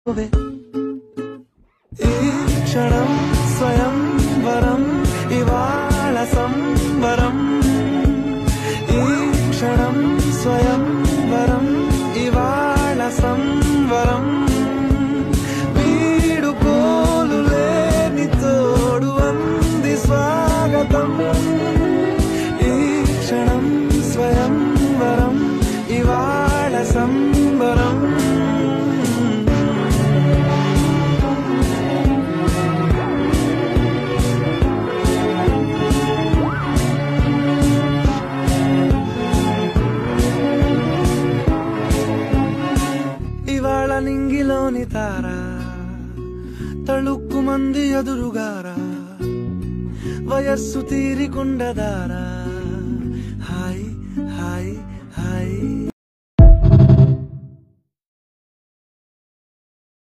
ఈ క్షణం స్వయంవరం ఇవాళ సంబరం ఈ క్షణం స్వయంవరం ఇవాళ సంబరం వీడుకోలు లేని తోడు అంది స్వాగతం ఈ క్షణం స్వయంవరం ఇవాళ సంబరం ఇవాళ నింగిలోని తారా తళుక్కు మంది ఎదురుగారా వయస్సు తీరికుండదారా